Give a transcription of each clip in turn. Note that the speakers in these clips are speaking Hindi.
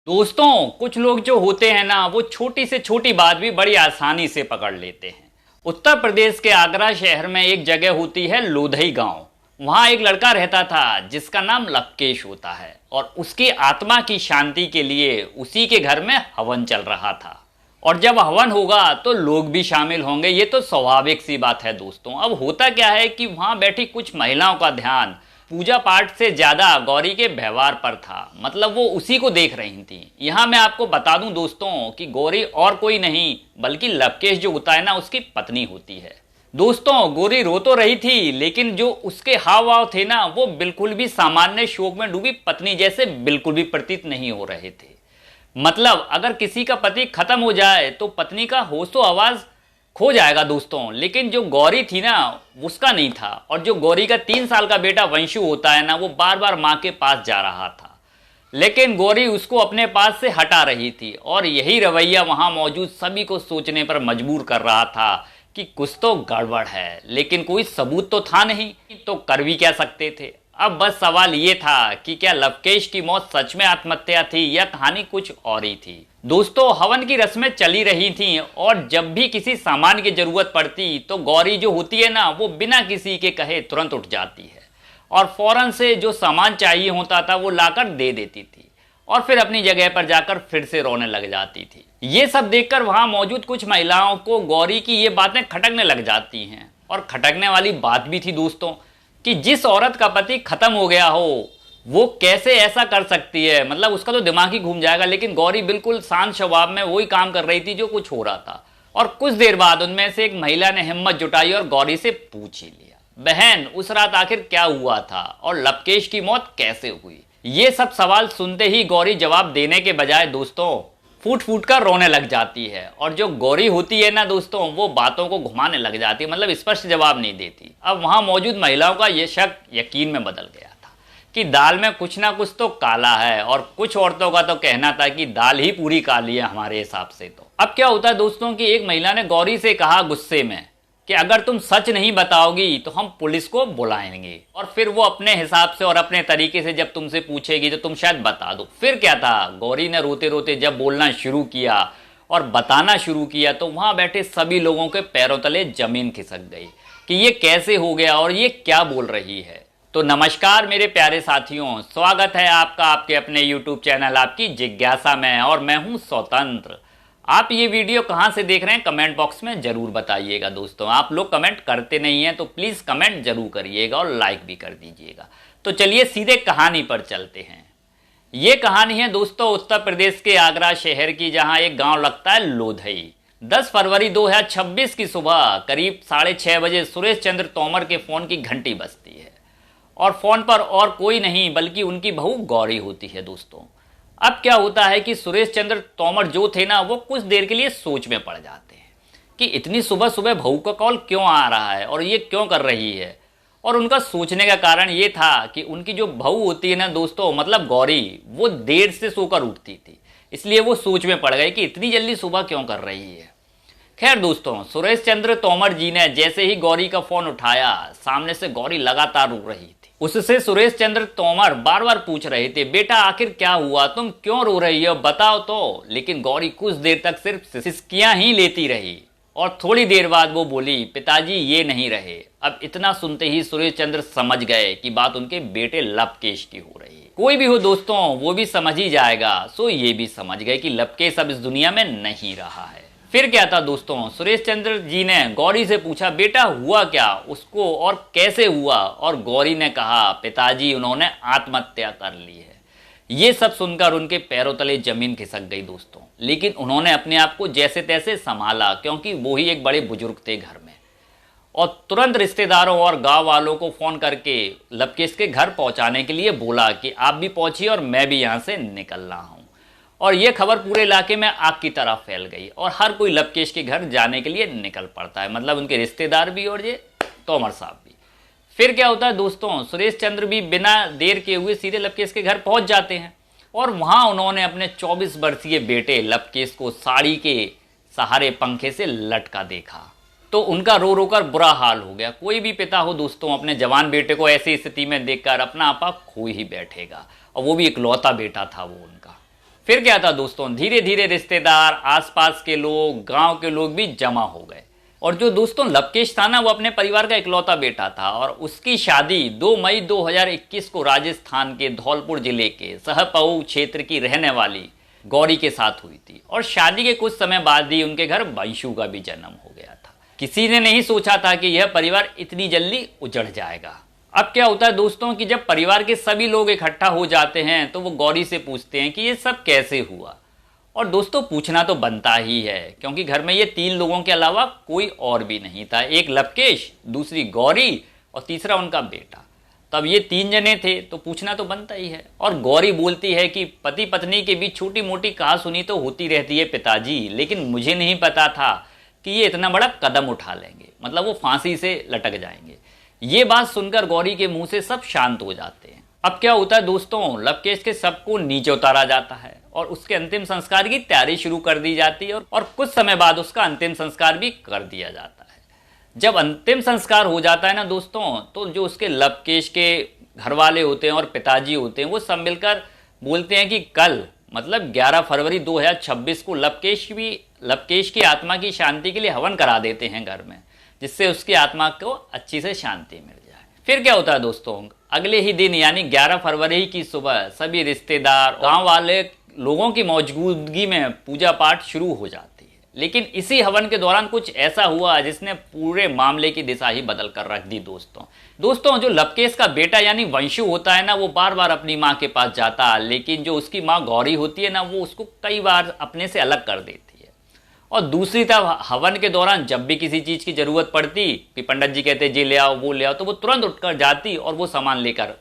दोस्तों, कुछ लोग जो होते हैं ना, वो छोटी से छोटी बात भी बड़ी आसानी से पकड़ लेते हैं। उत्तर प्रदेश के आगरा शहर में एक जगह होती है लोधई गांव। वहां एक लड़का रहता था जिसका नाम लवकेश होता है और उसकी आत्मा की शांति के लिए उसी के घर में हवन चल रहा था। और जब हवन होगा तो लोग भी शामिल होंगे, ये तो स्वाभाविक सी बात है। दोस्तों, अब होता क्या है कि वहां बैठी कुछ महिलाओं का ध्यान पूजा पाठ से ज्यादा गौरी के व्यवहार पर था। मतलब वो उसी को देख रही थी। यहाँ मैं आपको बता दूं दोस्तों कि गौरी और कोई नहीं बल्कि लवकेश जो होता है ना, उसकी पत्नी होती है। दोस्तों, गौरी रो तो रही थी लेकिन जो उसके हाव भाव थे ना, वो बिल्कुल भी सामान्य शोक में डूबी पत्नी जैसे बिल्कुल भी प्रतीत नहीं हो रहे थे। मतलब अगर किसी का पति खत्म हो जाए तो पत्नी का होशो आवाज खो जाएगा दोस्तों, लेकिन जो गौरी थी ना, उसका नहीं था। और जो गौरी का 3 साल का बेटा वंशु होता है ना, वो बार बार माँ के पास जा रहा था, लेकिन गौरी उसको अपने पास से हटा रही थी। और यही रवैया वहां मौजूद सभी को सोचने पर मजबूर कर रहा था कि कुछ तो गड़बड़ है, लेकिन कोई सबूत तो था नहीं, तो कर भी क्या सकते थे। अब बस सवाल ये था कि क्या लवकेश की मौत सच में आत्महत्या थी या कहानी कुछ और ही थी। दोस्तों, हवन की रस्में चली रही थीं और जब भी किसी सामान की जरूरत पड़ती तो गौरी जो होती है ना, वो बिना किसी के कहे तुरंत उठ जाती है और फौरन से जो सामान चाहिए होता था वो लाकर दे देती थी और फिर अपनी जगह पर जाकर फिर से रोने लग जाती थी। ये सब देखकर वहां मौजूद कुछ महिलाओं को गौरी की ये बातें खटकने लग जाती हैं। और खटकने वाली बात भी थी दोस्तों कि जिस औरत का पति खत्म हो गया हो वो कैसे ऐसा कर सकती है। मतलब उसका तो दिमाग ही घूम जाएगा। लेकिन गौरी बिल्कुल शांत स्वभाव में वही काम कर रही थी जो कुछ हो रहा था। और कुछ देर बाद उनमें से एक महिला ने हिम्मत जुटाई और गौरी से पूछ ही लिया, बहन, उस रात आखिर क्या हुआ था और लवकेश की मौत कैसे हुई। ये सब सवाल सुनते ही गौरी जवाब देने के बजाय दोस्तों फूट फूट कर रोने लग जाती है। और जो गौरी होती है ना दोस्तों, वो बातों को घुमाने लग जाती है, मतलब स्पष्ट जवाब नहीं देती। अब वहां मौजूद महिलाओं का यह शक यकीन में बदल गया था कि दाल में कुछ ना कुछ तो काला है। और कुछ औरतों का तो कहना था कि दाल ही पूरी काली है हमारे हिसाब से। तो अब क्या होता है दोस्तों कि एक महिला ने गौरी से कहा गुस्से में कि अगर तुम सच नहीं बताओगी तो हम पुलिस को बुलाएंगे और फिर वो अपने हिसाब से और अपने तरीके से जब तुमसे पूछेगी तो तुम शायद बता दो। फिर क्या था, गौरी ने रोते रोते जब बोलना शुरू किया और बताना शुरू किया तो वहां बैठे सभी लोगों के पैरों तले जमीन खिसक गई कि ये कैसे हो गया और ये क्या बोल रही है। तो नमस्कार मेरे प्यारे साथियों, स्वागत है आपका आपके अपने YouTube चैनल आपकी जिज्ञासा में। और मैं हूं स्वतंत्र। आप ये वीडियो कहां से देख रहे हैं कमेंट बॉक्स में जरूर बताइएगा। दोस्तों, आप लोग कमेंट करते नहीं हैं तो प्लीज कमेंट जरूर करिएगा और लाइक भी कर दीजिएगा। तो चलिए सीधे कहानी पर चलते हैं। ये कहानी है दोस्तों उत्तर प्रदेश के आगरा शहर की, जहां एक गांव लगता है लोधई। 10 फरवरी 2026 की सुबह करीब 6:30 बजे सुरेश चंद्र तोमर के फोन की घंटी बजती है और फोन पर और कोई नहीं बल्कि उनकी बहू गौरी होती है। दोस्तों, अब क्या होता है कि सुरेश चंद्र तोमर जो थे ना, वो कुछ देर के लिए सोच में पड़ जाते हैं कि इतनी सुबह सुबह बहू का कॉल क्यों आ रहा है और ये क्यों कर रही है। और उनका सोचने का कारण ये था कि उनकी जो बहू होती है ना दोस्तों, मतलब गौरी, वो देर से सोकर उठती थी, इसलिए वो सोच में पड़ गए कि इतनी जल्दी सुबह क्यों कर रही है। खैर दोस्तों, सुरेश चंद्र तोमर जी ने जैसे ही गौरी का फोन उठाया, सामने से गौरी लगातार रो रही थी। उससे सुरेश चंद्र तोमर बार बार पूछ रहे थे, बेटा आखिर क्या हुआ, तुम क्यों रो रही हो, बताओ तो। लेकिन गौरी कुछ देर तक सिर्फ सिसकियां ही लेती रही और थोड़ी देर बाद वो बोली, पिताजी ये नहीं रहे। अब इतना सुनते ही सुरेश चंद्र समझ गए कि बात उनके बेटे लवकेश की हो रही है। कोई भी हो दोस्तों, वो भी समझ ही जाएगा। सो ये भी समझ गए कि लवकेश अब इस दुनिया में नहीं रहा है। फिर क्या था दोस्तों, सुरेश चंद्र जी ने गौरी से पूछा, बेटा हुआ क्या, उसको और कैसे हुआ। और गौरी ने कहा, पिताजी उन्होंने आत्महत्या कर ली है। ये सब सुनकर उनके पैरों तले जमीन खिसक गई दोस्तों। लेकिन उन्होंने अपने आप को जैसे तैसे संभाला, क्योंकि वो ही एक बड़े बुजुर्ग थे घर में। और तुरंत रिश्तेदारों और गांव वालों को फोन करके लवकेश के घर पहुंचाने के लिए बोला कि आप भी पहुंचिए और मैं भी यहाँ से निकल रहा हूँ। और ये खबर पूरे इलाके में आग की तरह फैल गई और हर कोई लवकेश के घर जाने के लिए निकल पड़ता है, मतलब उनके रिश्तेदार भी और ये तोमर साहब भी। फिर क्या होता है दोस्तों, सुरेश चंद्र भी बिना देर के हुए सीधे लवकेश के घर पहुंच जाते हैं और वहां उन्होंने अपने 24 वर्षीय बेटे लवकेश को साड़ी के सहारे पंखे से लटका देखा तो उनका रो रो कर बुरा हाल हो गया। कोई भी पिता हो दोस्तों, अपने जवान बेटे को ऐसी स्थिति में देखकर अपना आपा खो ही बैठेगा, और वो भी इकलौता बेटा था वो उनका। फिर क्या था दोस्तों, धीरे धीरे रिश्तेदार, आसपास के लोग, गांव के लोग भी जमा हो गए। और जो दोस्तों लवकेश था ना, वो अपने परिवार का इकलौता बेटा था और उसकी शादी 2 मई 2021 को राजस्थान के धौलपुर जिले के सहपऊ क्षेत्र की रहने वाली गौरी के साथ हुई थी। और शादी के कुछ समय बाद ही उनके घर वंशु का भी जन्म हो गया था। किसी ने नहीं सोचा था कि यह परिवार इतनी जल्दी उजड़ जाएगा। अब क्या होता है दोस्तों कि जब परिवार के सभी लोग इकट्ठा हो जाते हैं तो वो गौरी से पूछते हैं कि ये सब कैसे हुआ। और दोस्तों पूछना तो बनता ही है, क्योंकि घर में ये 3 लोगों के अलावा कोई और भी नहीं था। एक लवकेश, दूसरी गौरी और तीसरा उनका बेटा। तब ये 3 जने थे तो पूछना तो बनता ही है। और गौरी बोलती है कि पति पत्नी के बीच छोटी मोटी कहा सुनी तो होती रहती है पिताजी, लेकिन मुझे नहीं पता था कि ये इतना बड़ा कदम उठा लेंगे, मतलब वो फांसी से लटक जाएंगे। ये बात सुनकर गौरी के मुंह से सब शांत हो जाते हैं। अब क्या होता है दोस्तों, लवकेश के सबको नीचे उतारा जाता है और उसके अंतिम संस्कार की तैयारी शुरू कर दी जाती है और कुछ समय बाद उसका अंतिम संस्कार भी कर दिया जाता है। जब अंतिम संस्कार हो जाता है ना दोस्तों, तो जो उसके लवकेश के घर वाले होते हैं और पिताजी होते हैं, वो सब मिलकर बोलते हैं कि कल मतलब 11 फरवरी 2026 को लवकेश की आत्मा की शांति के लिए हवन करा देते हैं घर में, जिससे उसकी आत्मा को अच्छी से शांति मिल जाए। फिर क्या होता है दोस्तों, अगले ही दिन यानी 11 फरवरी की सुबह सभी रिश्तेदार, गांव वाले लोगों की मौजूदगी में पूजा पाठ शुरू हो जाती है। लेकिन इसी हवन के दौरान कुछ ऐसा हुआ जिसने पूरे मामले की दिशा ही बदल कर रख दी दोस्तों जो लवकेश का बेटा यानी वंशु होता है ना, वो बार बार अपनी माँ के पास जाता, लेकिन जो उसकी माँ गौरी होती है ना, वो उसको कई बार अपने से अलग कर देती है। और दूसरी तरफ हवन के दौरान जब भी किसी चीज़ की ज़रूरत पड़ती कि पंडित जी कहते जी ले आओ वो ले आओ, तो वो तुरंत उठकर जाती और वो सामान लेकर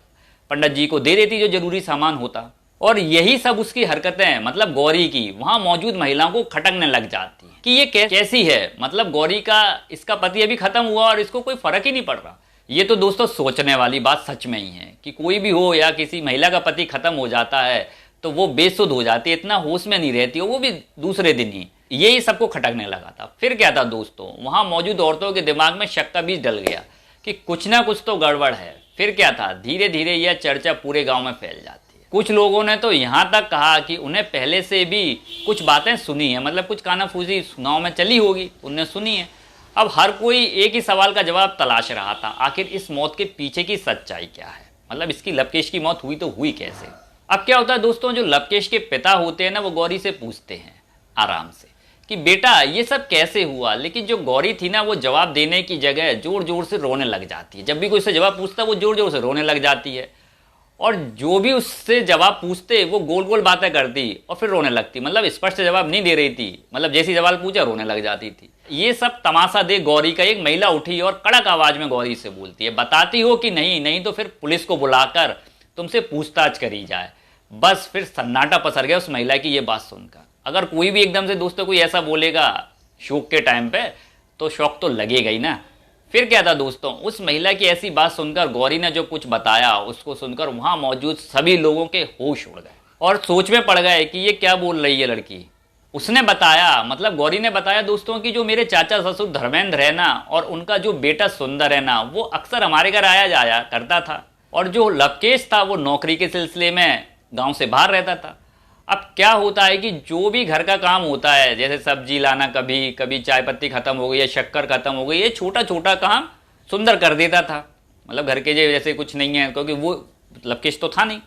पंडित जी को दे देती जो जरूरी सामान होता। और यही सब उसकी हरकतें मतलब गौरी की वहाँ मौजूद महिलाओं को खटकने लग जाती है कि ये कैसी है, मतलब गौरी का इसका पति अभी खत्म हुआ और इसको कोई फर्क ही नहीं पड़ रहा। ये तो दोस्तों सोचने वाली बात सच में ही है कि कोई भी हो या किसी महिला का पति खत्म हो जाता है तो वो बेसुध हो जाती है, इतना होश में नहीं रहती, वो भी दूसरे दिन ही। यही सबको खटकने लगा था। फिर क्या था दोस्तों, वहां मौजूद औरतों के दिमाग में शक का बीज डल गया कि कुछ ना कुछ तो गड़बड़ है। फिर क्या था, धीरे धीरे यह चर्चा पूरे गांव में फैल जाती है। कुछ लोगों ने तो यहां तक कहा कि उन्हें पहले से भी कुछ बातें सुनी है, मतलब कुछ कानाफूसी गांव में चली होगी, उन्हें सुनी है। अब हर कोई एक ही सवाल का जवाब तलाश रहा था, आखिर इस मौत के पीछे की सच्चाई क्या है, मतलब इसकी लवकेश की मौत हुई तो हुई कैसे। अब क्या होता है दोस्तों, जो लवकेश के पिता होते हैं ना, वो गौरी से पूछते हैं आराम से कि बेटा ये सब कैसे हुआ। लेकिन जो गौरी थी ना, वो जवाब देने की जगह जोर जोर से रोने लग जाती है। जब भी कोई उससे जवाब पूछता है वो जोर जोर से रोने लग जाती है, और जो भी उससे जवाब पूछते वो गोल गोल बातें करती और फिर रोने लगती, मतलब स्पष्ट जवाब नहीं दे रही थी, मतलब जैसी सवाल पूछा रोने लग जाती थी। ये सब तमाशा देख गौरी का एक महिला उठी और कड़क आवाज में गौरी से बोलती है, बताती हो कि नहीं तो फिर पुलिस को बुलाकर तुमसे पूछताछ करी जाए। बस फिर सन्नाटा पसर गया उस महिला की ये बात सुनकर। अगर कोई भी एकदम से दोस्तों कोई ऐसा बोलेगा शौक के टाइम पे तो शौक तो लगेगा ही ना। फिर क्या था दोस्तों, उस महिला की ऐसी बात सुनकर गौरी ने जो कुछ बताया उसको सुनकर वहां मौजूद सभी लोगों के होश उड़ गए और सोच में पड़ गए कि ये क्या बोल रही है लड़की। उसने बताया, मतलब गौरी ने बताया दोस्तों कि जो मेरे चाचा ससुर धर्मेंद्र है ना और उनका जो बेटा सुंदर है ना, वो अक्सर हमारे घर आया जाया करता था, और जो लवकेश था वो नौकरी के सिलसिले में गांव से बाहर रहता था। अब क्या होता है कि जो भी घर का काम होता है, जैसे सब्जी लाना, कभी कभी चाय पत्ती खत्म हो गई या शक्कर खत्म हो गई, ये छोटा छोटा काम सुंदर कर देता था, मतलब घर के जैसे कुछ नहीं है, क्योंकि वो लवकेश तो था नहीं।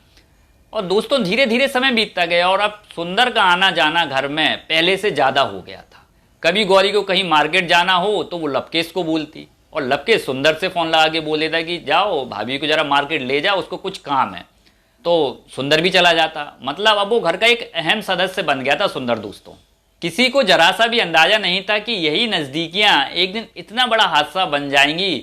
और दोस्तों धीरे धीरे समय बीतता गया और अब सुंदर का आना जाना घर में पहले से ज़्यादा हो गया था। कभी गौरी को कहीं मार्केट जाना हो तो वो लवकेश को बोलती और लवकेश सुंदर से फ़ोन लगा के बोल देता कि जाओ भाभी को ज़रा मार्केट ले जाओ, उसको कुछ काम है, तो सुंदर भी चला जाता। मतलब अब वो घर का एक अहम सदस्य बन गया था सुंदर दोस्तों। किसी को जरा सा भी अंदाजा नहीं था कि यही नज़दीकियाँ एक दिन इतना बड़ा हादसा बन जाएंगी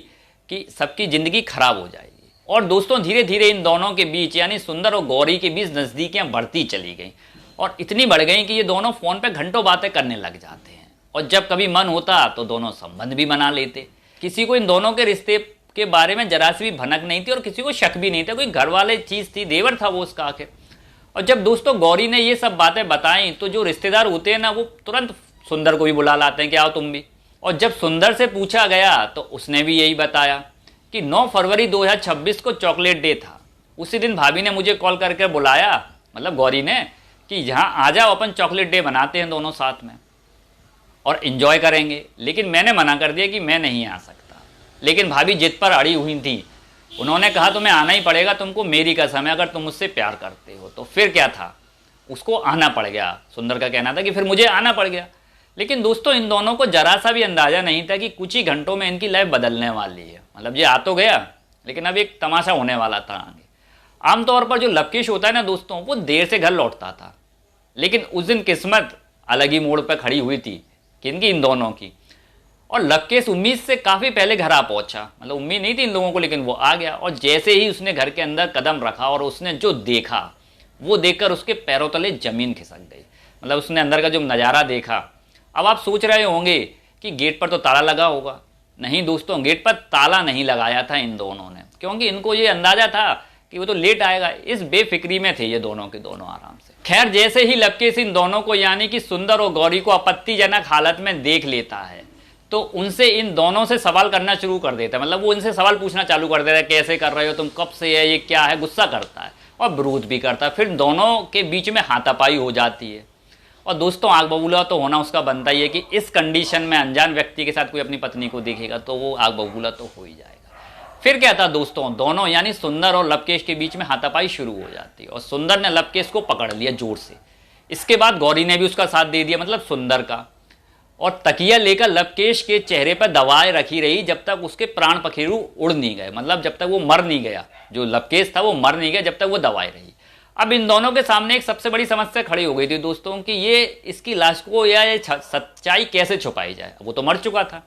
कि सबकी ज़िंदगी खराब हो जाएगी। और दोस्तों धीरे धीरे इन दोनों के बीच यानी सुंदर और गौरी के बीच नज़दीकियाँ बढ़ती चली गई और इतनी बढ़ गई कि ये दोनों फ़ोन पे घंटों बातें करने लग जाते हैं, और जब कभी मन होता तो दोनों संबंध भी बना लेते। किसी को इन दोनों के रिश्ते के बारे में जरा सी भी भनक नहीं थी और किसी को शक भी नहीं था, कोई घर वाले चीज़ थी, देवर था वो उसका आखिर। और जब दोस्तों गौरी ने ये सब बातें बताई तो जो रिश्तेदार होते हैं ना, वो तुरंत सुंदर को भी बुला लाते हैं कि आओ तुम भी। और जब सुंदर से पूछा गया तो उसने भी यही बताया कि 9 फरवरी 2026 को चॉकलेट डे था। उसी दिन भाभी ने मुझे कॉल करके बुलाया, मतलब गौरी ने, कि यहाँ आ जाओ, अपन चॉकलेट डे बनाते हैं दोनों साथ में और इन्जॉय करेंगे। लेकिन मैंने मना कर दिया कि मैं नहीं आ सकता। लेकिन भाभी जिद पर अड़ी हुई थी, उन्होंने कहा तुम्हें आना ही पड़ेगा, तुमको मेरी कसम है, अगर तुम मुझसे प्यार करते हो तो। फिर क्या था, उसको आना पड़ गया। सुंदर का कहना था कि फिर मुझे आना पड़ गया। लेकिन दोस्तों इन दोनों को जरा सा भी अंदाजा नहीं था कि कुछ ही घंटों में इनकी लाइफ बदलने वाली है। मतलब ये आ तो गया, लेकिन अब एक तमाशा होने वाला था आगे। आमतौर पर जो लवकेश होता है ना दोस्तों, वो देर से घर लौटता था, लेकिन उस दिन किस्मत अलग ही मोड़ पर खड़ी हुई थी। किनकी? इन दोनों की। और लवकेश उम्मीद से काफ़ी पहले घर आ पहुंचा। मतलब उम्मीद नहीं थी इन लोगों को, लेकिन वो आ गया। और जैसे ही उसने घर के अंदर कदम रखा और उसने जो देखा, वो देखकर उसके पैरों तले जमीन खिसक गई। मतलब उसने अंदर का जो नज़ारा देखा। अब आप सोच रहे होंगे कि गेट पर तो ताला लगा होगा। नहीं दोस्तों, गेट पर ताला नहीं लगाया था इन दोनों ने, क्योंकि इनको ये अंदाजा था कि वो तो लेट आएगा। इस बेफिक्री में थे ये दोनों के दोनों आराम से। खैर, जैसे ही लवकेश इन दोनों को यानी कि सुंदर और गौरी को आपत्तिजनक हालत में देख लेता है, तो उनसे इन दोनों से सवाल करना शुरू कर देता है। मतलब वो इनसे सवाल पूछना चालू कर देता है, कैसे कर रहे हो तुम, कब से है, ये क्या है। गुस्सा करता है और विरोध भी करता है। फिर दोनों के बीच में हाथापाई हो जाती है। और दोस्तों आग बबूला तो होना उसका बनता ही है कि इस कंडीशन में अनजान व्यक्ति के साथ कोई अपनी पत्नी को देखेगा तो वो आग बबूला तो हो ही जाएगा। फिर क्या था दोस्तों, दोनों यानी सुंदर और लवकेश के बीच में हाथापाई शुरू हो जाती है और सुंदर ने लवकेश को पकड़ लिया जोर से। इसके बाद गौरी ने भी उसका साथ दे दिया, मतलब सुंदर का। और तकिया लेकर लवकेश के चेहरे पर दवाएं रखी रही जब तक उसके प्राण पखेरु उड़ नहीं गए। मतलब जब तक वो मर नहीं गया, जो लवकेश था वो मर नहीं गया जब तक वो दवाएं रही। अब इन दोनों के सामने एक सबसे बड़ी समस्या खड़ी हो गई थी दोस्तों कि ये इसकी लाश को या ये सच्चाई कैसे छुपाई जाए। वो तो मर चुका था।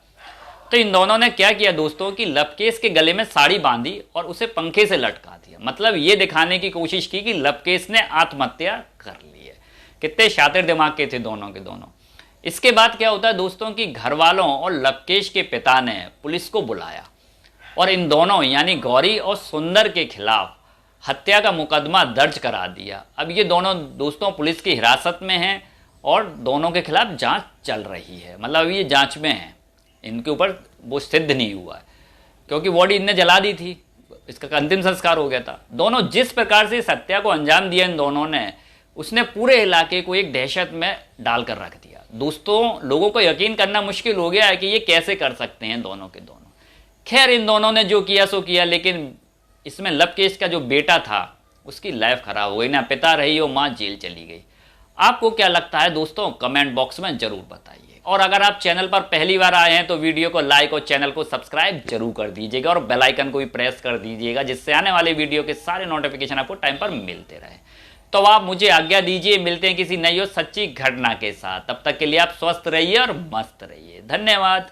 तो इन दोनों ने क्या किया दोस्तों कि लवकेश के गले में साड़ी बांधी और उसे पंखे से लटका दिया। मतलब ये दिखाने की कोशिश की कि लवकेश ने आत्महत्या कर ली है। कितने शातिर दिमाग के थे दोनों के दोनों। इसके बाद क्या होता है दोस्तों कि घर वालों और लवकेश के पिता ने पुलिस को बुलाया और इन दोनों यानी गौरी और सुंदर के खिलाफ हत्या का मुकदमा दर्ज करा दिया। अब ये दोनों दोस्तों पुलिस की हिरासत में हैं और दोनों के खिलाफ जांच चल रही है। मतलब ये जांच में है, इनके ऊपर वो सिद्ध नहीं हुआ है क्योंकि बॉडी इनने जला दी थी, इसका अंतिम संस्कार हो गया था। दोनों जिस प्रकार से इस हत्या को अंजाम दिया इन दोनों ने, उसने पूरे इलाके को एक दहशत में डालकर रख दिया। दोस्तों लोगों को यकीन करना मुश्किल हो गया है कि ये कैसे कर सकते हैं दोनों के दोनों। खैर इन दोनों ने जो किया सो किया, लेकिन इसमें लवकेश का जो बेटा था उसकी लाइफ खराब हो गई। ना पिता रही हो, माँ जेल चली गई। आपको क्या लगता है दोस्तों, कमेंट बॉक्स में जरूर बताइए। और अगर आप चैनल पर पहली बार आए हैं तो वीडियो को लाइक और चैनल को सब्सक्राइब जरूर कर दीजिएगा और बेल आइकन को भी प्रेस कर दीजिएगा, जिससे आने वाले वीडियो के सारे नोटिफिकेशन आपको टाइम पर मिलते रहे। तो आप मुझे आज्ञा दीजिए, मिलते हैं किसी नई और सच्ची घटना के साथ। तब तक के लिए आप स्वस्थ रहिए और मस्त रहिए। धन्यवाद।